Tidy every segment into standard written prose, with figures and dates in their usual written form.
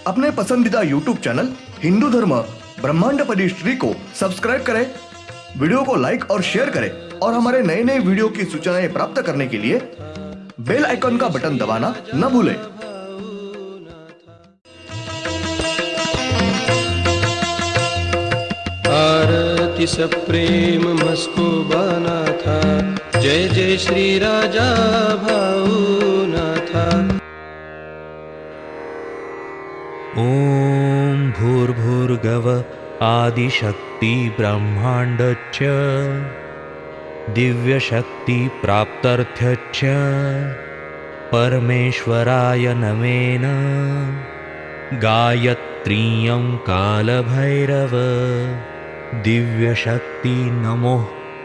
अपने पसंदीदा YouTube channel Hindu धर्म ब्रह्मांडपदी श्री को सब्सक्राइब करें, वीडियो को लाइक और शेयर करें और हमारे नए नए वीडियो की सूचनाएं प्राप्त करने के लिए बेल आइकन का बटन दबाना न भूलें। आरती सप्रेम मस्को बना था, जय जय श्री राजा भाऊनाथा। ओम भूर्भुर्गव आदिशक्ति ब्रह्मांडच्च दिव्यशक्ति प्राप्त्यर्थच्च परमेश्वराय नमेन गायत्रीयं कालभैरव दिव्यशक्ति नमो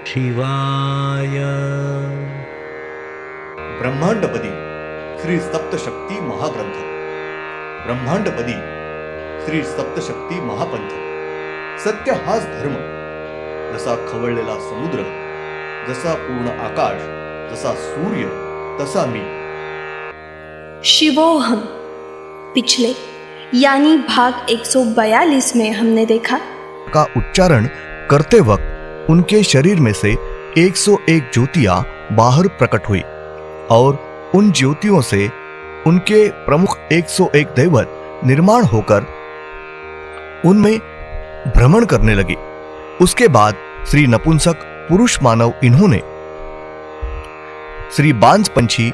शिवाय। ब्रह्मांडपदी श्री सप्तशक्ती महाग्रंथ, ब्रह्मांडपदी श्री सप्तशक्ती महापंथ। सत्य हाच धर्म, जसा खवळलेला समुद्र, जसा पूर्ण आकाश, जसा सूर्य, तसा मी। शिवोहम। पिछले यानी भाग 142 में हमने देखा का उच्चारण करते वक्त उनके शरीर में से 101 ज्योतियां बाहर प्रकट हुई और उन ज्योतियों से उनके प्रमुख 101 दैवत निर्माण होकर उनमें भ्रमण करने लगी। उसके बाद श्री नपुंसक पुरुष मानव इन्होंने श्री बांस पंछी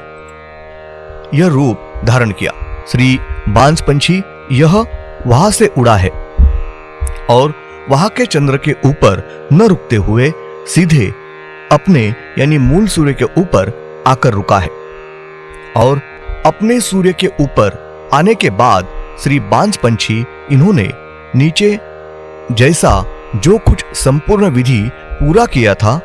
यह रूप धारण किया। श्री बांस पंछी यह वहां से उड़ा है और वहां के चंद्र के ऊपर न रुकते हुए सीधे अपने यानी मूल सूर्य के ऊपर आकर रुका है और अपने सूर्य के ऊपर आने के बाद श्री बांस पंछी इन्होंने नीचे जैसा जो कुछ संपूर्ण विधि पूरा किया था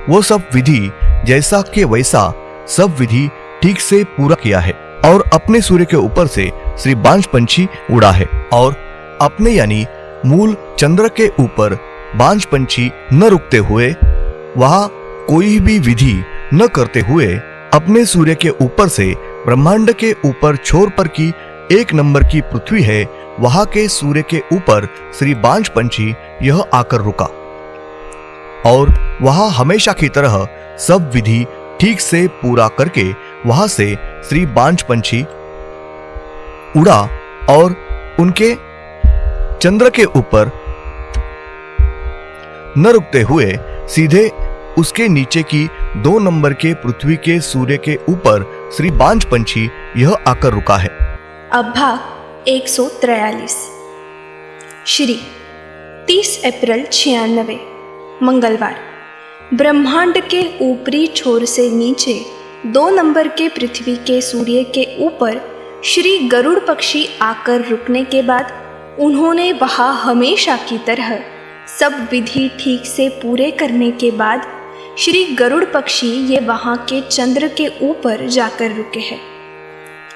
वो सब विधि जैसा के वैसा सब विधि ठीक से पूरा किया है और अपने सूर्य के ऊपर से श्री बांस पंछी उड़ा है और अपने यानी मूल चंद्र के ऊपर बांस पंछी न रुकते हुए वहां कोई भी विधि न करते हुए अपने सूर्य के ऊपर से ब्रह्मांड के ऊपर छोर पर की 1 नंबर की पृथ्वी है, वहां के सूर्य के ऊपर श्री बांस पंछी यह आकर रुका और वहां हमेशा की तरह सब विधि ठीक से पूरा करके वहां से श्री बांस पंछी उड़ा और उनके चंद्र के ऊपर न रुकते हुए सीधे उसके नीचे की 2 नंबर के पृथ्वी के सूर्य के ऊपर श्री बांस पंछी यह आकर रुका है। अब भाग 143। श्री 30 अप्रैल 96 मंगलवार ब्रह्मांड के ऊपरी छोर से नीचे 2 नंबर के पृथ्वी के सूर्य के ऊपर श्री गरुड़ पक्षी आकर रुकने के बाद उन्होंने वहां हमेशा की तरह सब विधि ठीक से पूरे करने के बाद श्री गरुड़ पक्षी ये वहां के चंद्र के ऊपर जाकर रुके हैं।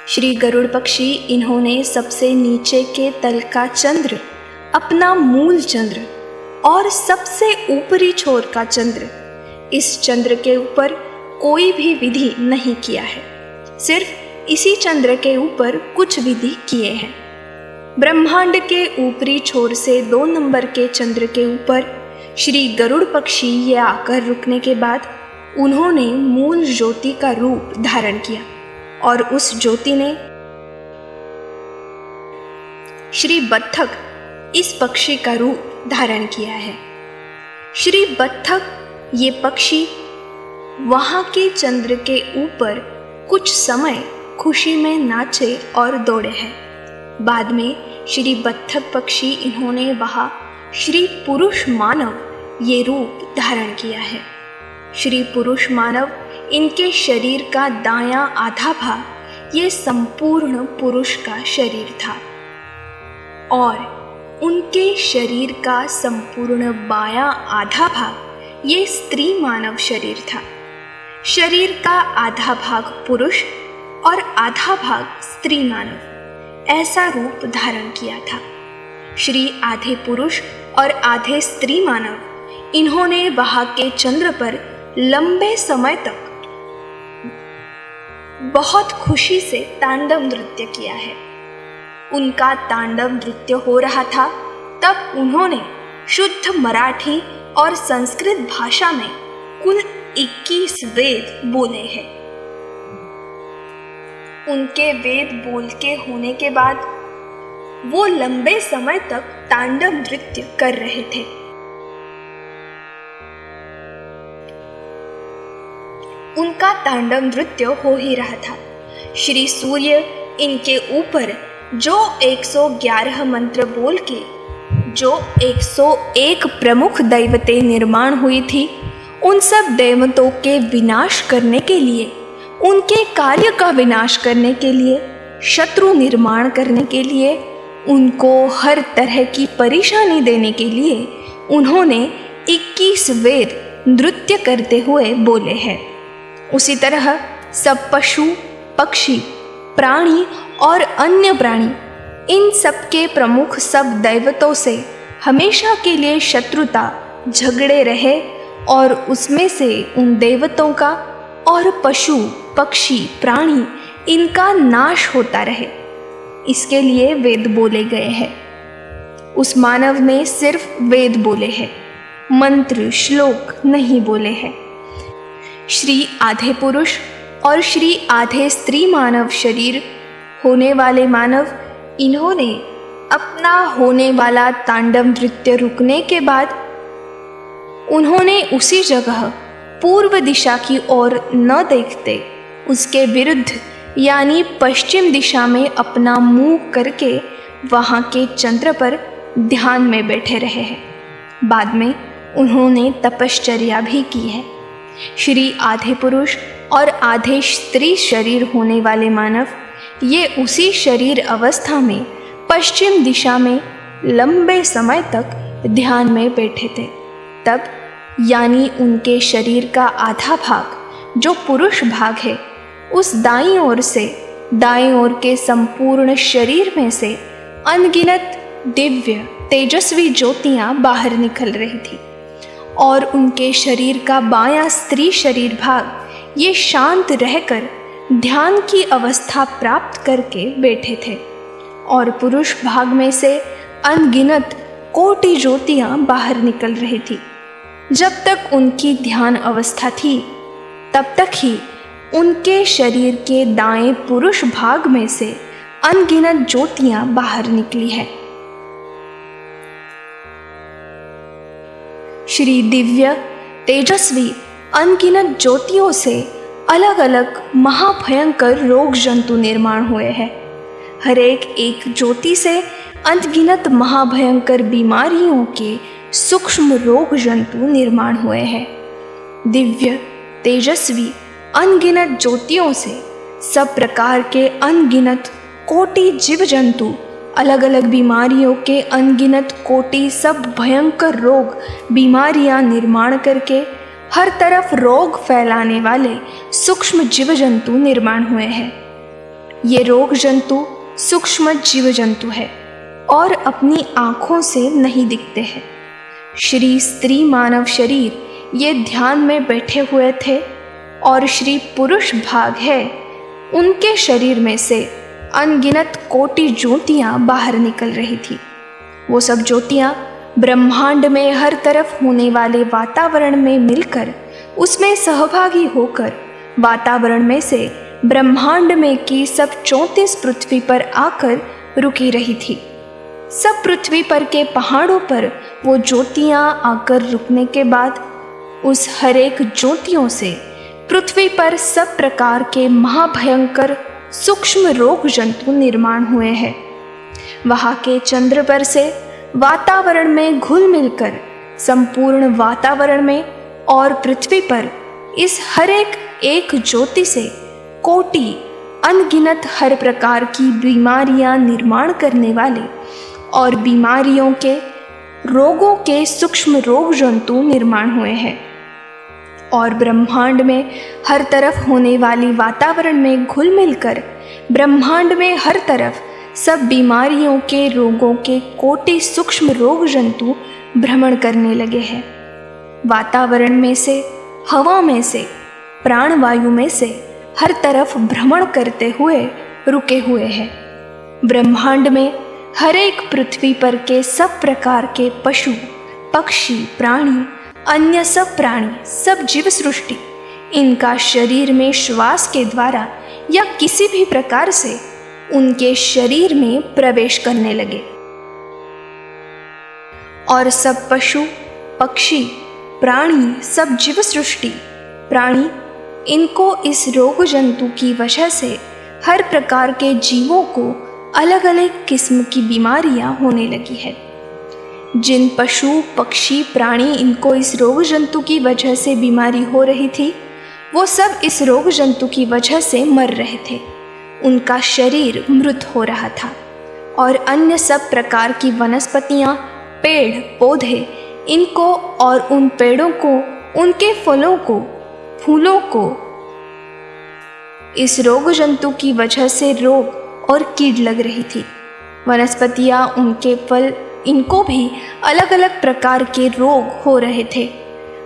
श्री गरुड़ पक्षी इन्होंने सबसे नीचे के तल का चंद्र, अपना मूल चंद्र और सबसे ऊपरी छोर का चंद्र, इस चंद्र के ऊपर कोई भी विधि नहीं किया है, सिर्फ इसी चंद्र के ऊपर कुछ विधि किए हैं। ब्रह्मांड के ऊपरी छोर से 2 नंबर के चंद्र के ऊपर श्री गरुड़ पक्षी ये आकर रुकने के बाद उन्होंने मूल ज्योति का रूप धारण किया और उस ज्योति ने श्री बत्तख इस पक्षी का रूप धारण किया है। श्री बत्तख ये पक्षी वहां के चंद्र के ऊपर कुछ समय खुशी में नाचे और दौड़े हैं। बाद में श्री बत्तख पक्षी इन्होंने वहां श्री पुरुष मानव ये रूप धारण किया है। श्री पुरुष मानव इनके शरीर का दायां आधा भाग ये संपूर्ण पुरुष का शरीर था और उनके शरीर का संपूर्ण बायां आधा भाग ये स्त्री मानव शरीर था। शरीर का आधा भाग पुरुष और आधा भाग स्त्री मानव ऐसा रूप धारण किया था। श्री आधे पुरुष और आधे स्त्री मानव इन्होंने वहां के चंद्र पर लंबे समय तक बहुत खुशी से तांडव नृत्य किया है। उनका तांडव नृत्य हो रहा था तब उन्होंने शुद्ध मराठी और संस्कृत भाषा में कुल 21 वेद बोले हैं। उनके वेद बोल के होने के बाद वो लंबे समय तक तांडव नृत्य कर रहे थे। उनका तांडव नृत्य हो ही रहा था। श्री सूर्य इनके ऊपर जो 111 मंत्र बोल के जो 101 प्रमुख दैवतें निर्माण हुई थी, उन सब दैवतों के विनाश करने के लिए, उनके कार्य का विनाश करने के लिए, शत्रु निर्माण करने के लिए, उनको हर तरह की परेशानी देने के लिए उन्होंने 21 वेद नृत्य करते हुए बोले हैं। उसी तरह सब पशु, पक्षी, प्राणी और अन्य प्राणी, इन सब के प्रमुख सब दैवतों से हमेशा के लिए शत्रुता, झगड़े रहे और उसमें से उन देवतों का और पशु, पक्षी, प्राणी, इनका नाश होता रहे, इसके लिए वेद बोले गए हैं। उस मानव ने सिर्फ वेद बोले हैं, मंत्र, श्लोक नहीं बोले हैं। श्री आधे पुरुष और श्री आधे स्त्री मानव शरीर होने वाले मानव, इन्होंने अपना होने वाला तांडव नृत्य रुकने के बाद उन्होंने उसी जगह पूर्व दिशा की ओर न देखते उसके विरुद्ध यानी पश्चिम दिशा में अपना मुंह करके वहाँ के चंद्र पर ध्यान में बैठे रहे हैं। बाद में उन्होंने तपश्चर्या भी की है। श्री आधे पुरुष और आधे स्त्री शरीर होने वाले मानव, ये उसी शरीर अवस्था में पश्चिम दिशा में लंबे समय तक ध्यान में बैठे थे। तब यानी उनके शरीर का आधा भाग जो पुरुष भाग है, उस दाईं ओर से दाएं ओर के संपूर्ण शरीर में से अनगिनत दिव्य तेजस्वी ज्योतियां बाहर निकल रही थी और उनके शरीर का बायां स्त्री शरीर भाग ये शांत रहकर ध्यान की अवस्था प्राप्त करके बैठे थे और पुरुष भाग में से अनगिनत कोटि ज्योतियां बाहर निकल रही थी। जब तक उनकी ध्यान अवस्था थी तब तक ही उनके शरीर के दाएं पुरुष भाग में से अनगिनत ज्योतियां बाहर निकली है। श्री दिव्य तेजस्वी अनगिनत ज्योतियों से अलग अलग महाभयंकर रोग जंतु निर्माण हुए हैं। हर एक ज्योति से अनगिनत महाभयंकर बीमारियों के सूक्ष्म रोग जंतु निर्माण हुए हैं। दिव्य तेजस्वी अनगिनत ज्योतियों से सब प्रकार के अनगिनत कोटि जीव जंतु, अलग अलग बीमारियों के अनगिनत कोटि सब भयंकर रोग बीमारियां निर्माण करके हर तरफ रोग फैलाने वाले सूक्ष्म जीव जंतु निर्माण हुए हैं। ये रोग जंतु सूक्ष्म जीव जंतु है और अपनी आँखों से नहीं दिखते हैं। श्री स्त्री मानव शरीर ये ध्यान में बैठे हुए थे और श्री पुरुष भाग है, उनके शरीर में से अनगिनत कोटि ज्योतियाँ बाहर निकल रही थी। वो सब ज्योतियाँ ब्रह्मांड में हर तरफ होने वाले वातावरण में मिलकर उसमें सहभागी होकर वातावरण में से ब्रह्मांड में की सब 34 पृथ्वी पर आकर रुकी रही थी। सब पृथ्वी पर के पहाड़ों पर वो ज्योतियाँ आकर रुकने के बाद उस हर एक ज्योतियों से पृथ्वी पर सब प्रकार के महाभयंकर सूक्ष्म रोग जंतु निर्माण हुए हैं। वहाँ के चंद्र पर से वातावरण में घुल मिलकर संपूर्ण वातावरण में और पृथ्वी पर इस हर एक ज्योति से कोटि अनगिनत हर प्रकार की बीमारियां निर्माण करने वाले और बीमारियों के रोगों के सूक्ष्म रोग जंतु निर्माण हुए हैं और ब्रह्मांड में हर तरफ होने वाली वातावरण में घुल मिलकर ब्रह्मांड में हर तरफ सब बीमारियों के रोगों के कोटि सूक्ष्म रोग जंतु भ्रमण करने लगे हैं। वातावरण में से, हवा में से, प्राणवायु में से हर तरफ भ्रमण करते हुए रुके हुए हैं। ब्रह्मांड में हर एक पृथ्वी पर के सब प्रकार के पशु, पक्षी, प्राणी, अन्य सब प्राणी, सब जीव सृष्टि इनका शरीर में श्वास के द्वारा या किसी भी प्रकार से उनके शरीर में प्रवेश करने लगे और सब पशु, पक्षी, प्राणी, सब जीव सृष्टि प्राणी इनको इस रोग जंतु की वजह से हर प्रकार के जीवों को अलग अलग किस्म की बीमारियां होने लगी है। जिन पशु, पक्षी, प्राणी इनको इस रोग जंतु की वजह से बीमारी हो रही थी, वो सब इस रोग जंतु की वजह से मर रहे थे। उनका शरीर मृत हो रहा था और अन्य सब प्रकार की वनस्पतियां, पेड़, पौधे इनको और उन पेड़ों को, उनके फलों को, फूलों को इस रोग जंतु की वजह से रोग और कीड़ लग रही थी। वनस्पतियां, उनके फल इनको भी अलग अलग प्रकार के रोग हो रहे थे।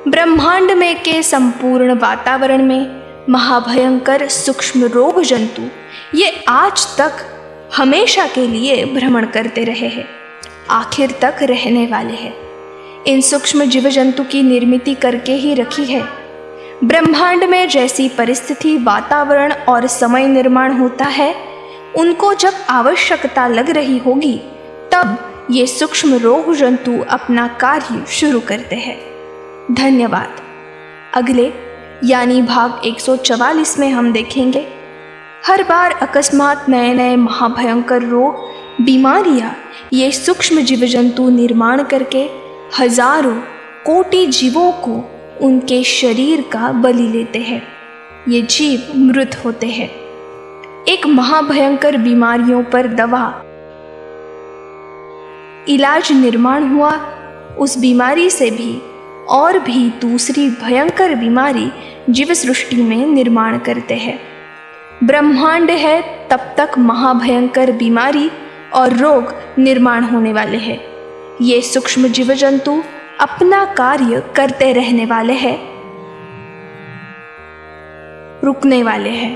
ब्रह्मांड में के संपूर्ण वातावरण में महाभयंकर सूक्ष्म रोग जंतु ये आज तक हमेशा के लिए भ्रमण करते रहे हैं, आखिर तक रहने वाले हैं। इन सूक्ष्म जीव जंतु की निर्मित करके ही रखी है। ब्रह्मांड में जैसी परिस्थिति, वातावरण और समय निर्माण होता है, उनको जब आवश्यकता लग रही होगी तब ये सूक्ष्म रोग जंतु अपना कार्य शुरू करते हैं। धन्यवाद। अगले यानी भाग 144 में हम देखेंगे हर बार अकस्मात नए नए महाभयंकर रोग, बीमारियां ये सूक्ष्म जीव जंतु निर्माण करके हजारों कोटि जीवों को उनके शरीर का बलि लेते हैं। ये जीव मृत होते हैं। एक महाभयंकर बीमारियों पर दवा, इलाज निर्माण हुआ। उस बीमारी से भी और भी दूसरी भयंकर बीमारी जीव सृष्टि में निर्माण करते हैं। ब्रह्मांड है तब तक महाभयंकर बीमारी और रोग निर्माण होने वाले हैं। ये सूक्ष्म जीव जंतु अपना कार्य करते रहने वाले हैं, रुकने वाले हैं।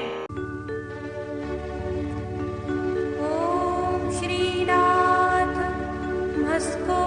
ओम श्रीनाथ भस्को